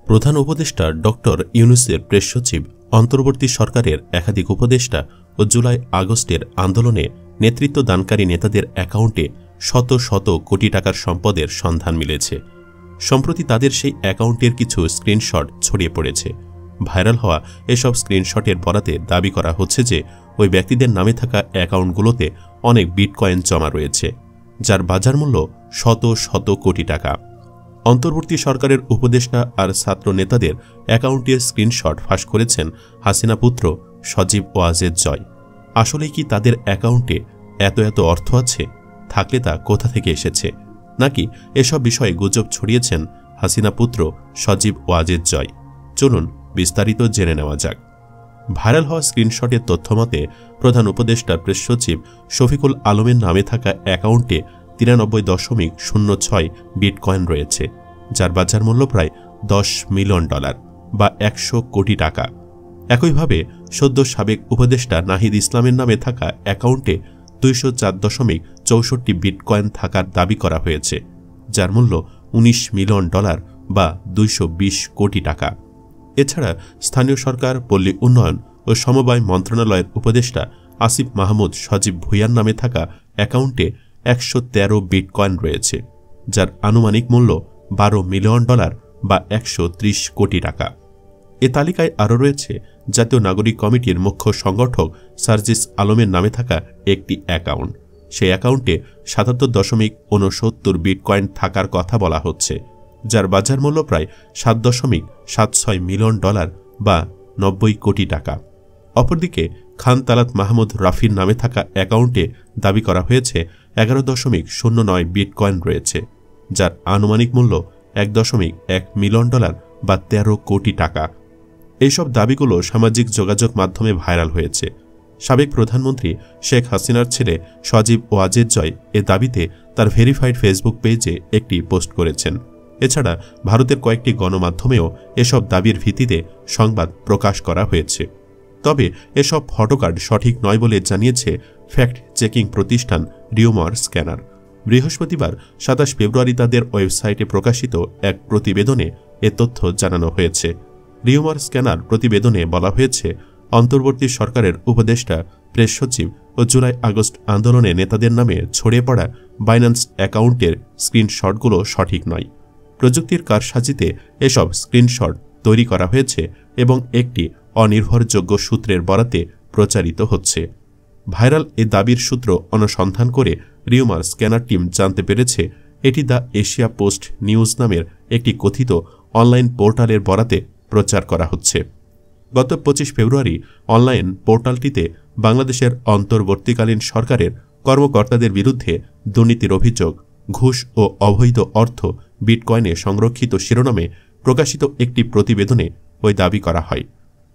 প্রধান উপদেষ্টা doctor ইউনূসের press সচিব অন্তর্বর্তী সরকারের একাধিক উপদেষ্টা ও জুলাই আগস্টের আন্দোলনে নেতৃত্ব দানকারী নেতাদের অ্যাকাউন্টে শত শত কোটি টাকার সম্পদের সন্ধান মিলেছে। সম্প্রতি তাদের সেই অ্যাকাউন্টের কিছু স্ক্রিনশট ছড়িয়ে পড়েছে। ভাইরাল হওয়া এসব স্ক্রিনশটের বরাতে দাবি করা হচ্ছে যে ওই ব্যক্তিদের নামে থাকা অ্যাকাউন্টগুলোতে অনেক বিটকয়েন জমা রয়েছে, যার বাজার মূল্য শত শত কোটি টাকা। অন্তর্বর্তী সরকারের উপদেষ্টা আর ছাত্র নেতাদের অ্যাকাউন্টের স্ক্রিনশট ফাঁস করেছেন হাসিনা পুত্র সজীব ওয়াজেদ জয়। আসলে কি তাদের অ্যাকাউন্টে এত এত অর্থ আছে? থাকলে তা কোথা থেকে এসেছে? নাকি এসব বিষয়ে গুজব ছড়িয়েছেন হাসিনা পুত্র সজীব ওয়াজেদ জয়? চলুন বিস্তারিত জেনে নেওয়া যাক। ভাইরাল হওয়া স্ক্রিনশটের তথ্যমতে প্রধান উপদেষ্টার প্রেস সচিব শফিকুল আলমের নামে থাকা অ্যাকাউন্টে 93.06 বিটকয়েন রয়েছে, যার বাজার মূল্য প্রায় $10 মিলিয়ন বা 100 কোটি টাকা। একইভাবে সদ্য সাবেক উপদেষ্টা নাহিদ ইসলামের নামে থাকা অ্যাকাউন্টে 204.64 বিটকয়েন থাকার দাবি করা হয়েছে, যার মূল্য $19 মিলিয়ন বা 220 কোটি টাকা। এছাড়া স্থানীয় সরকার, পল্লী উন্নয়ন ও সমবায় মন্ত্রণালয়ের উপদেষ্টা আসিফ মাহমুদ সজীব ভুঁইয়ার নামে থাকা অ্যাকাউন্টে 113 বিটকয়েন রয়েছে, যার আনুমানিক মূল্য $12 মিলিয়ন বা 130 কোটি টাকা। এ তালিকায় আরও রয়েছে জাতীয় নাগরিক কমিটির মুখ্য সংগঠক সার্জিস আলমের নামে থাকা একটি অ্যাকাউন্ট। সেই অ্যাকাউন্টে 77.69 বিটকয়েন থাকার কথা বলা হচ্ছে, যার বাজার মূল্য প্রায় $7.76 মিলিয়ন বা 90 কোটি টাকা। অপরদিকে খান তালাত মাহমুদ রাফির নামে থাকা অ্যাকাউন্টে দাবি করা হয়েছে 11.09 বিটকয়েন রয়েছে, যার আনুমানিক মূল্য $1.1 মিলিয়ন বা 13 কোটি টাকা। এইসব দাবিগুলো সামাজিক যোগাযোগ মাধ্যমে ভাইরাল হয়েছে। সাবেক প্রধানমন্ত্রী শেখ হাসিনার ছেলে সজীব ওয়াজেদ জয় এ দাবিতে তার ভেরিফাইড ফেসবুক পেজে একটি পোস্ট করেছেন। এছাড়া ভারতের কয়েকটি গণমাধ্যমেও এসব দাবির ভিত্তিতে সংবাদ প্রকাশ করা হয়েছে। তবে এসব ফটোকার্ড সঠিক নয় বলে জানিয়েছে ফ্যাক্ট চেকিং প্রতিষ্ঠান রিউমার স্ক্যানার। বৃহস্পতিবার 27 ফেব্রুয়ারি তাদের ওয়েবসাইটে প্রকাশিত এক প্রতিবেদনে এ তথ্য জানানো হয়েছে। রিউমার স্ক্যানার প্রতিবেদনে বলা হয়েছে, অন্তর্বর্তী সরকারের উপদেষ্টা, প্রেস সচিব ও জুলাই আগস্ট আন্দোলনে নেতাদের নামে ছড়িয়ে পড়া বাইন্যান্স অ্যাকাউন্টের স্ক্রিনশটগুলো সঠিক নয়। প্রযুক্তির কারসাজিতে এসব স্ক্রিনশট তৈরি করা হয়েছে এবং একটি অনির্ভরযোগ্য সূত্রের বরাতে প্রচারিত হচ্ছে। ভাইরাল এ দাবির সূত্র অনুসন্ধান করে রিউমার স্ক্যানার টিম জানতে পেরেছে এটি দ্য এশিয়া পোস্ট নিউজ নামের একটি কথিত অনলাইন পোর্টালের বরাতে প্রচার করা হচ্ছে। গত 25 ফেব্রুয়ারি অনলাইন পোর্টালটিতে বাংলাদেশের অন্তর্বর্তীকালীন সরকারের কর্মকর্তাদের বিরুদ্ধে দুর্নীতির অভিযোগ, ঘুষ ও অবৈধ অর্থ বিটকয়েনে সংরক্ষিত শিরোনামে প্রকাশিত একটি প্রতিবেদনে ওই দাবি করা হয়।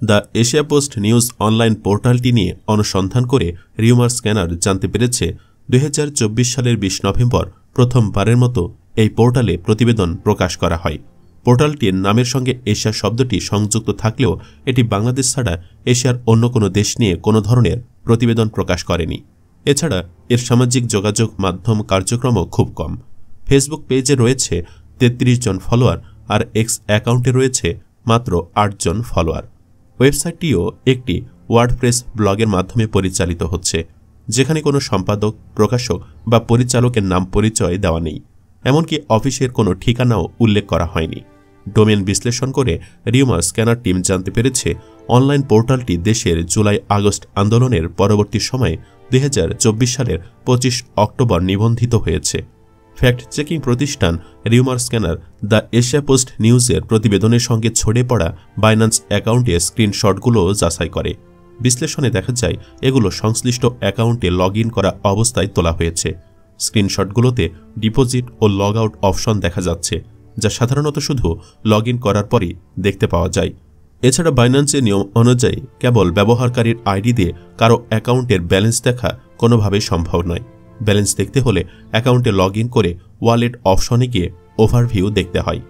The Asia Post news online পোর্টালটি নিয়ে অনুসন্ধান করে রিউমার স্ক্যানার জানতে পেরেছে 2024 সালের 20 নভেম্বর প্রথমবারের মতো এই পোর্টালে প্রতিবেদন প্রকাশ করা হয়। পোর্টালটির নামের সঙ্গে এশিয়া শব্দটি সংযুক্ত থাকলেও এটি বাংলাদেশ ছাড়া এশিয়ার অন্য কোনো দেশ নিয়ে কোনো ধরনের প্রতিবেদন প্রকাশ করেনি। এছাড়া এর সামাজিক যোগাযোগ মাধ্যম কার্যক্রমও খুব কম। ফেসবুক পেজে রয়েছে 33 জন ফলোয়ার আর এক্স অ্যাকাউন্টে রয়েছে মাত্র 8 জন ফলোয়ার। ওয়েবসাইটটিও একটি ওয়ার্ডপ্রেস ব্লগের মাধ্যমে পরিচালিত হচ্ছে, যেখানে কোনো সম্পাদক, প্রকাশক বা পরিচালকের নাম পরিচয় দেওয়া নেই। এমনকি অফিসের কোনো ঠিকানাও উল্লেখ করা হয়নি। ডোমেন বিশ্লেষণ করে রিউমার স্ক্যানার টিম জানতে পেরেছে অনলাইন পোর্টালটি দেশের জুলাই আগস্ট আন্দোলনের পরবর্তী সময়ে 2024 সালের 25 অক্টোবর নিবন্ধিত হয়েছে। ফ্যাক্ট চেকিং প্রতিষ্ঠান rumour scanner the Asia post নিউজের প্রতিবেদনের সঙ্গে ছড়িয়ে পড়া বাইন্যান্স অ্যাকাউন্টে স্ক্রিনশটগুলো যাচাই করে। বিশ্লেষণে দেখা যায় এগুলো সংশ্লিষ্ট অ্যাকাউন্টে লগ ইন করা অবস্থায় তোলা হয়েছে। স্ক্রিনশটগুলোতে ডিপোজিট ও লগ আউট অপশন দেখা যাচ্ছে, যা সাধারণত শুধু লগ ইন করার পরই দেখতে পাওয়া যায়। এছাড়া বাইন্যান্সের নিয়ম অনুযায়ী কেবল ব্যবহারকারীর আইডি দিয়ে কারো অ্যাকাউন্টের ব্যালেন্স দেখা কোনোভাবেই সম্ভব নয়। ব্যালেন্স দেখতে হলে অ্যাকাউন্টে লগ ইন করে ওয়ালেট অপশনে গিয়ে ওভারভিউ দেখতে হয়।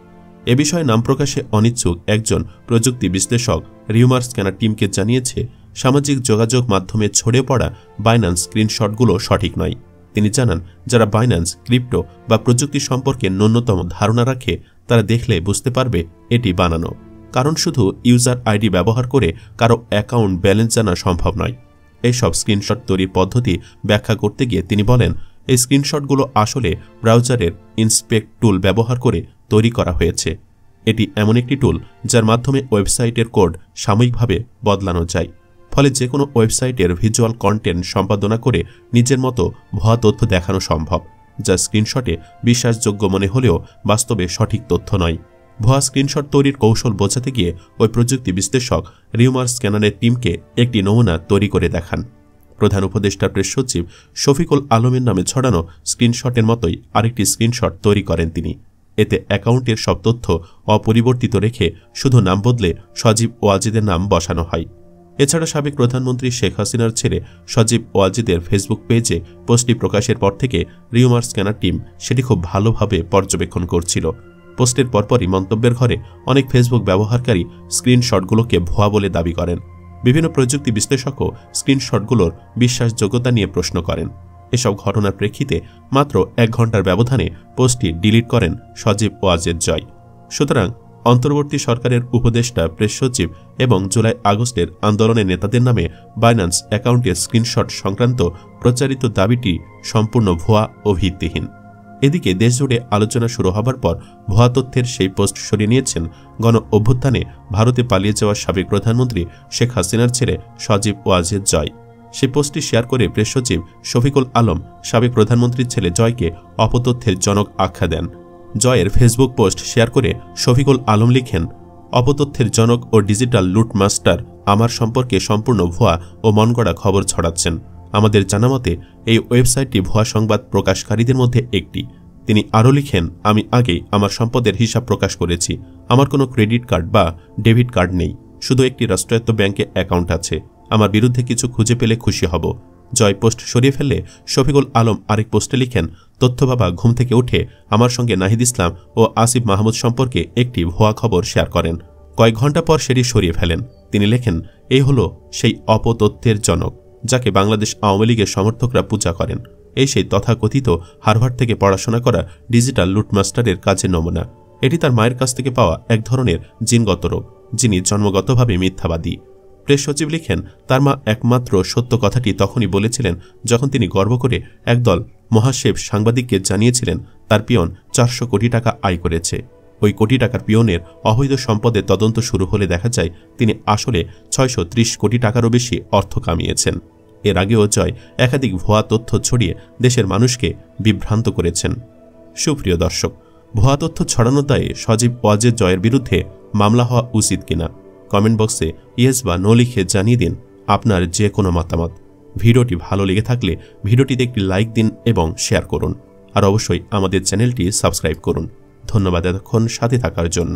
এ বিষয়ে নাম প্রকাশে অনিচ্ছুক একজন প্রযুক্তি বিশ্লেষক রিউমার স্ক্যানার টিমকে জানিয়েছে, সামাজিক যোগাযোগ মাধ্যমে ছড়িয়ে পড়া বাইন্যান্স স্ক্রিনশটগুলো সঠিক নয়। তিনি জানান, যারা বাইন্যান্স, ক্রিপ্টো বা প্রযুক্তি সম্পর্কে ন্যূনতম ধারণা রাখে তারা দেখলে বুঝতে পারবে এটি বানানো, কারণ শুধু ইউজার আইডি ব্যবহার করে কারো অ্যাকাউন্ট ব্যালেন্স জানা সম্ভব নয়। এইসব স্ক্রিনশট তৈরির পদ্ধতি ব্যাখ্যা করতে গিয়ে তিনি বলেন, এই স্ক্রিনশটগুলো আসলে ব্রাউজারের ইন্সপেক্ট টুল ব্যবহার করে তৈরি করা হয়েছে। এটি এমন একটি টুল যার মাধ্যমে ওয়েবসাইটের কোড সাময়িকভাবে বদলানো যায়, ফলে যে কোনো ওয়েবসাইটের ভিজুয়াল কন্টেন্ট সম্পাদনা করে নিজের মতো ভুয়া তথ্য দেখানো সম্ভব, যা স্ক্রিনশটে বিশ্বাসযোগ্য মনে হলেও বাস্তবে সঠিক তথ্য নয়। ভুয়া স্ক্রিনশট তৈরির কৌশল বোঝাতে গিয়ে ওই প্রযুক্তি বিশ্লেষক রিউমার স্ক্যানারের টিমকে একটি নমুনা তৈরি করে দেখান। প্রধান উপদেষ্টা প্রেস সচিব শফিকুল আলমের নামে ছড়ানো স্ক্রিনশটের মতোই আরেকটি স্ক্রিনশট তৈরি করেন তিনি। এতে অ্যাকাউন্টের সব তথ্য অপরিবর্তিত রেখে শুধু নাম বদলে সজীব ওয়াজেদের নাম বসানো হয়। এছাড়া সাবেক প্রধানমন্ত্রী শেখ হাসিনার ছেলে সজীব ওয়াজেদের ফেসবুক পেজে পোস্টটি প্রকাশের পর থেকে রিউমার স্ক্যানার টিম সেটি খুব ভালোভাবে পর্যবেক্ষণ করছিল। পোস্টের পরপরই মন্তব্যের ঘরে অনেক ফেসবুক ব্যবহারকারী স্ক্রিনশটগুলোকে ভুয়া বলে দাবি করেন। বিভিন্ন প্রযুক্তি বিশ্লেষকও স্ক্রিনশটগুলোর বিশ্বাসযোগ্যতা নিয়ে প্রশ্ন করেন। এসব ঘটনার প্রেক্ষিতে মাত্র 1 ঘণ্টার ব্যবধানে পোস্টটি ডিলিট করেন সজীব ওয়াজেদ জয়। সুতরাং অন্তর্বর্তী সরকারের উপদেষ্টা, প্রেস সচিব এবং জুলাই আগস্টের আন্দোলনের নেতাদের নামে বাইন্যান্স অ্যাকাউন্টের স্ক্রিনশট সংক্রান্ত প্রচারিত দাবিটি সম্পূর্ণ ভুয়া ও ভিত্তিহীন। এদিকে দেশজুড়ে আলোচনা শুরু হবার পর ভুয়া তথ্যের সেই পোস্ট সরিয়ে নিয়েছেন গণ অভ্যুত্থানে ভারতে পালিয়ে যাওয়া সাবেক প্রধানমন্ত্রী শেখ হাসিনার ছেলে সজীব ওয়াজেদ জয়। সেই পোস্টটি শেয়ার করে প্রেস সচিব শফিকুল আলম সাবেক প্রধানমন্ত্রীর ছেলে জয়কে অপতথ্যের জনক আখ্যা দেন। জয়ের ফেসবুক পোস্ট শেয়ার করে শফিকুল আলম লিখেন, অপতথ্যের জনক ও ডিজিটাল লুট মাস্টার আমার সম্পর্কে সম্পূর্ণ ভুয়া ও মনগড়া খবর ছড়াচ্ছেন। আমাদের জানামতে এই ওয়েবসাইটটি ভুয়া সংবাদ প্রকাশকারীদের মধ্যে একটি। তিনি আরও লিখেন, আমি আগেই আমার সম্পদের হিসাব প্রকাশ করেছি। আমার কোনো ক্রেডিট কার্ড বা ডেবিট কার্ড নেই, শুধু একটি রাষ্ট্রায়ত্ত ব্যাংকে অ্যাকাউন্ট আছে। আমার বিরুদ্ধে কিছু খুঁজে পেলে খুশি হব। জয় পোস্ট সরিয়ে ফেললে শফিকুল আলম আরেক পোস্টে লিখেন, তথ্য বাবা ঘুম থেকে উঠে আমার সঙ্গে নাহিদ ইসলাম ও আসিফ মাহমুদ সম্পর্কে একটি ভুয়া খবর শেয়ার করেন। কয়েক ঘণ্টা পর সেটি সরিয়ে ফেলেন। তিনি লেখেন, এই হলো সেই অপতথ্যের জনক যাকে বাংলাদেশ আওয়ামী লীগের সমর্থকরা পূজা করেন। এই সেই তথাকথিত হার্ভার্ড থেকে পড়াশোনা করা ডিজিটাল লুটমাস্টারের কাজের নমুনা। এটি তার মায়ের কাছ থেকে পাওয়া এক ধরনের জিনগত রোগ, যিনি জন্মগতভাবে মিথ্যাবাদী। প্রেস সচিব লিখেন, তার মা একমাত্র সত্য কথাটি তখনই বলেছিলেন যখন তিনি গর্ব করে একদল মহাশেফ সাংবাদিককে জানিয়েছিলেন তার পিয়ন 400 কোটি টাকা আয় করেছে। ওই কোটি টাকার পিয়নের অবৈধ সম্পদের তদন্ত শুরু হলে দেখা যায় তিনি আসলে 630 কোটি টাকারও বেশি অর্থ কামিয়েছেন। এর আগেও জয় একাধিক ভুয়া তথ্য ছড়িয়ে দেশের মানুষকে বিভ্রান্ত করেছেন। সুপ্রিয় দর্শক, ভুয়া তথ্য ছড়ানোর দায়ে সজীব ওয়াজেদ জয়ের বিরুদ্ধে মামলা হওয়া উচিত কিনা কমেন্ট বক্সে ইয়েস বা নো লিখে জানিয়ে দিন আপনার যে কোনো মতামত। ভিডিওটি ভালো লেগে থাকলে ভিডিওটিতে একটি লাইক দিন এবং শেয়ার করুন। আর অবশ্যই আমাদের চ্যানেলটি সাবস্ক্রাইব করুন। ধন্যবাদ এতক্ষণ সাথে থাকার জন্য।